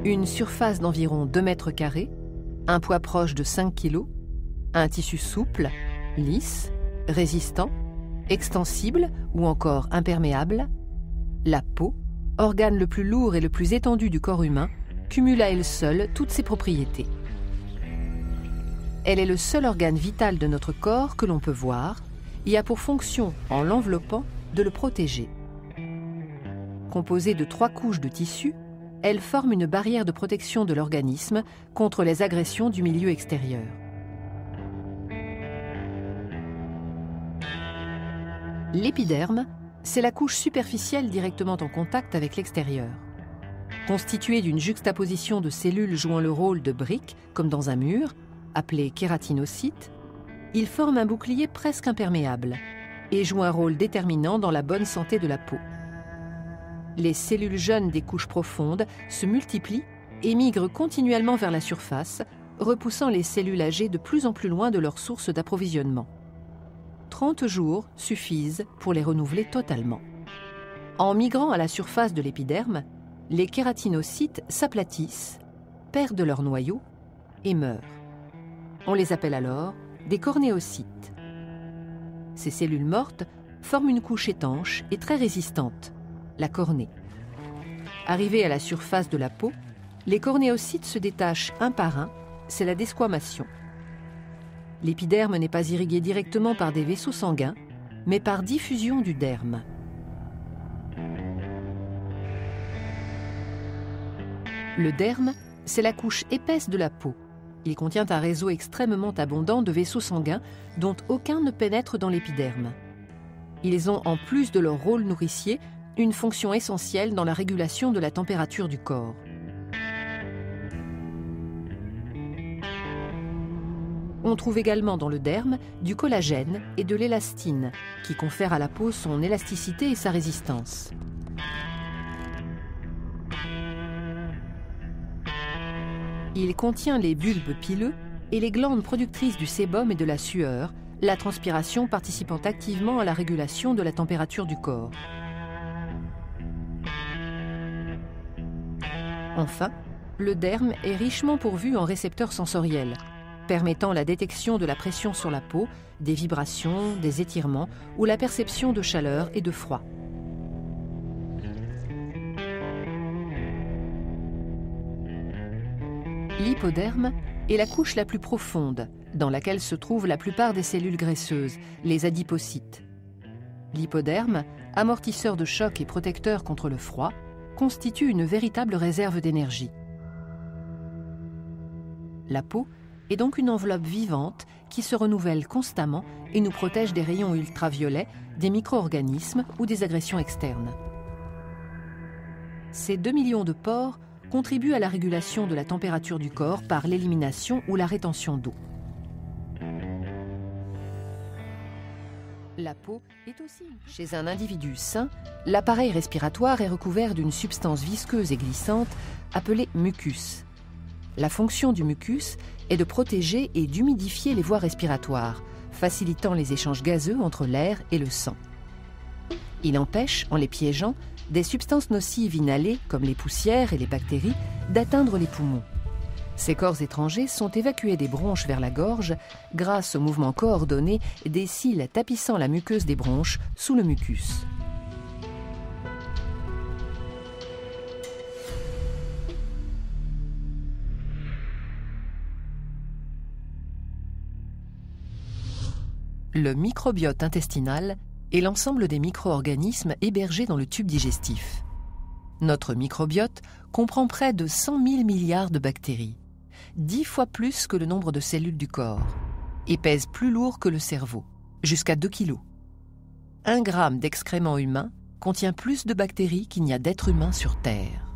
une surface d'environ 2 mètres carrés, un poids proche de 5 kg, un tissu souple, lisse, résistant, extensible ou encore imperméable, la peau, organe le plus lourd et le plus étendu du corps humain, cumule à elle seule toutes ses propriétés. Elle est le seul organe vital de notre corps que l'on peut voir et a pour fonction, en l'enveloppant, de le protéger. Composée de 3 couches de tissu, elle forme une barrière de protection de l'organisme contre les agressions du milieu extérieur. L'épiderme, c'est la couche superficielle directement en contact avec l'extérieur. Constituée d'une juxtaposition de cellules jouant le rôle de briques, comme dans un mur, appelé kératinocyte, il forme un bouclier presque imperméable et joue un rôle déterminant dans la bonne santé de la peau. Les cellules jeunes des couches profondes se multiplient et migrent continuellement vers la surface, repoussant les cellules âgées de plus en plus loin de leur source d'approvisionnement. 30 jours suffisent pour les renouveler totalement. En migrant à la surface de l'épiderme, les kératinocytes s'aplatissent, perdent leur noyau et meurent. On les appelle alors des cornéocytes. Ces cellules mortes forment une couche étanche et très résistante, la cornée. Arrivés à la surface de la peau, les cornéocytes se détachent un par un, c'est la desquamation. L'épiderme n'est pas irrigué directement par des vaisseaux sanguins, mais par diffusion du derme. Le derme, c'est la couche épaisse de la peau. Il contient un réseau extrêmement abondant de vaisseaux sanguins dont aucun ne pénètre dans l'épiderme. Ils ont, en plus de leur rôle nourricier, une fonction essentielle dans la régulation de la température du corps. On trouve également dans le derme du collagène et de l'élastine, qui confèrent à la peau son élasticité et sa résistance. Il contient les bulbes pileux et les glandes productrices du sébum et de la sueur, la transpiration participant activement à la régulation de la température du corps. Enfin, le derme est richement pourvu en récepteurs sensoriels, permettant la détection de la pression sur la peau, des vibrations, des étirements ou la perception de chaleur et de froid. L'hypoderme est la couche la plus profonde, dans laquelle se trouvent la plupart des cellules graisseuses, les adipocytes. L'hypoderme, amortisseur de choc et protecteur contre le froid, constitue une véritable réserve d'énergie. La peau est donc une enveloppe vivante qui se renouvelle constamment et nous protège des rayons ultraviolets, des micro-organismes ou des agressions externes. Ces 2 millions de pores contribuent à la régulation de la température du corps par l'élimination ou la rétention d'eau. La peau est aussi... Chez un individu sain, l'appareil respiratoire est recouvert d'une substance visqueuse et glissante appelée mucus. La fonction du mucus est de protéger et d'humidifier les voies respiratoires, facilitant les échanges gazeux entre l'air et le sang. Il empêche, en les piégeant, des substances nocives inhalées, comme les poussières et les bactéries, d'atteindre les poumons. Ces corps étrangers sont évacués des bronches vers la gorge grâce au mouvement coordonné des cils tapissant la muqueuse des bronches sous le mucus. Le microbiote intestinal est l'ensemble des micro-organismes hébergés dans le tube digestif. Notre microbiote comprend près de 100 000 milliards de bactéries, 10 fois plus que le nombre de cellules du corps, et pèse plus lourd que le cerveau, jusqu'à 2 kg. 1 gramme d'excréments humains contient plus de bactéries qu'il n'y a d'êtres humains sur Terre.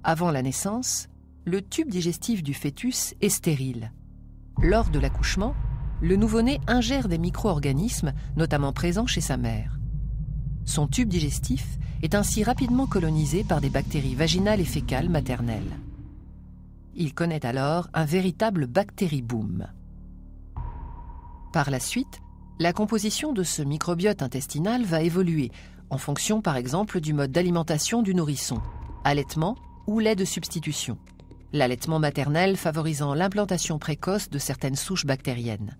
Avant la naissance, le tube digestif du fœtus est stérile. Lors de l'accouchement, le nouveau-né ingère des micro-organismes, notamment présents chez sa mère. Son tube digestif est ainsi rapidement colonisé par des bactéries vaginales et fécales maternelles. Il connaît alors un véritable bactérie-boom. Par la suite, la composition de ce microbiote intestinal va évoluer, en fonction par exemple du mode d'alimentation du nourrisson, allaitement ou lait de substitution. L'allaitement maternel favorisant l'implantation précoce de certaines souches bactériennes.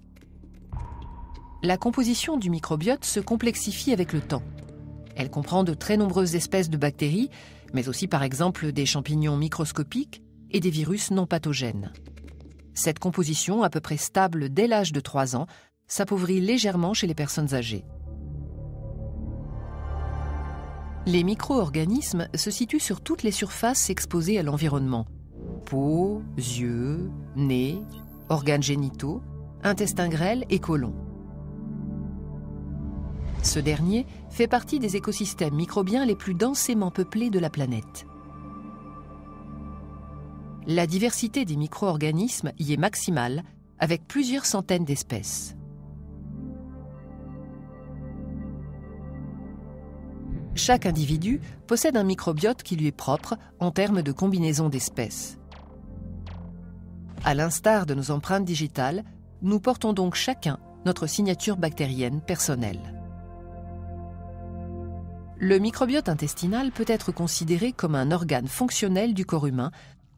La composition du microbiote se complexifie avec le temps. Elle comprend de très nombreuses espèces de bactéries, mais aussi par exemple des champignons microscopiques et des virus non pathogènes. Cette composition, à peu près stable dès l'âge de 3 ans, s'appauvrit légèrement chez les personnes âgées. Les micro-organismes se situent sur toutes les surfaces exposées à l'environnement. Peau, yeux, nez, organes génitaux, intestin grêle et côlon. Ce dernier fait partie des écosystèmes microbiens les plus densément peuplés de la planète. La diversité des micro-organismes y est maximale, avec plusieurs centaines d'espèces. Chaque individu possède un microbiote qui lui est propre en termes de combinaison d'espèces. À l'instar de nos empreintes digitales, nous portons donc chacun notre signature bactérienne personnelle. Le microbiote intestinal peut être considéré comme un organe fonctionnel du corps humain,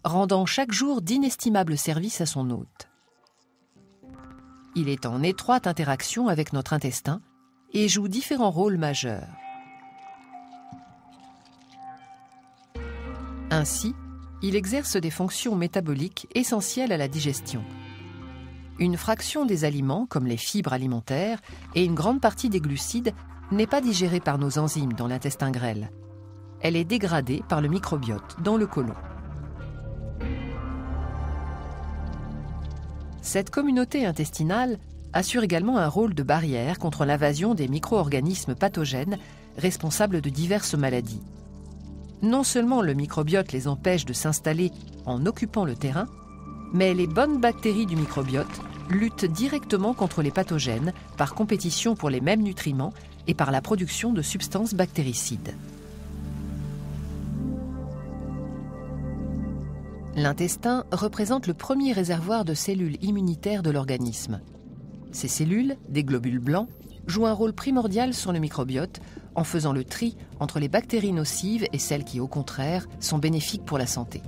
rendant chaque jour d'inestimables services à son hôte. Il est en étroite interaction avec notre intestin et joue différents rôles majeurs. Ainsi, il exerce des fonctions métaboliques essentielles à la digestion. Une fraction des aliments, comme les fibres alimentaires, et une grande partie des glucides, n'est pas digérée par nos enzymes dans l'intestin grêle. Elle est dégradée par le microbiote dans le côlon. Cette communauté intestinale assure également un rôle de barrière contre l'invasion des micro-organismes pathogènes responsables de diverses maladies. Non seulement le microbiote les empêche de s'installer en occupant le terrain, mais les bonnes bactéries du microbiote luttent directement contre les pathogènes par compétition pour les mêmes nutriments et par la production de substances bactéricides. L'intestin représente le premier réservoir de cellules immunitaires de l'organisme. Ces cellules, des globules blancs, jouent un rôle primordial sur le microbiote en faisant le tri entre les bactéries nocives et celles qui, au contraire, sont bénéfiques pour la santé.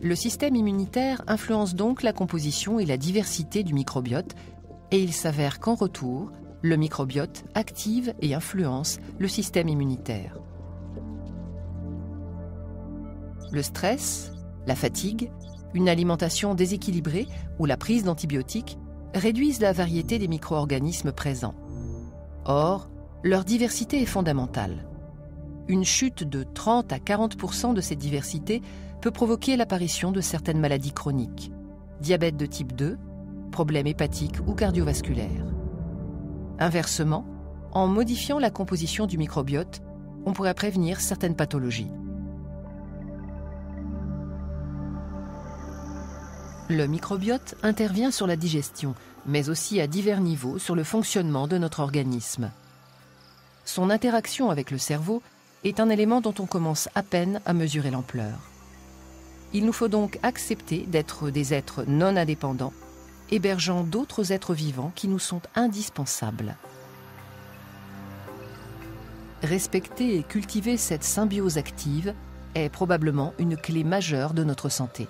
Le système immunitaire influence donc la composition et la diversité du microbiote et il s'avère qu'en retour, le microbiote active et influence le système immunitaire. Le stress, la fatigue, une alimentation déséquilibrée ou la prise d'antibiotiques réduisent la variété des micro-organismes présents. Or, leur diversité est fondamentale. Une chute de 30 à 40% de cette diversité peut provoquer l'apparition de certaines maladies chroniques, diabète de type 2, problèmes hépatiques ou cardiovasculaires. Inversement, en modifiant la composition du microbiote, on pourrait prévenir certaines pathologies. Le microbiote intervient sur la digestion, mais aussi à divers niveaux sur le fonctionnement de notre organisme. Son interaction avec le cerveau est un élément dont on commence à peine à mesurer l'ampleur. Il nous faut donc accepter d'être des êtres non indépendants, hébergeant d'autres êtres vivants qui nous sont indispensables. Respecter et cultiver cette symbiose active est probablement une clé majeure de notre santé.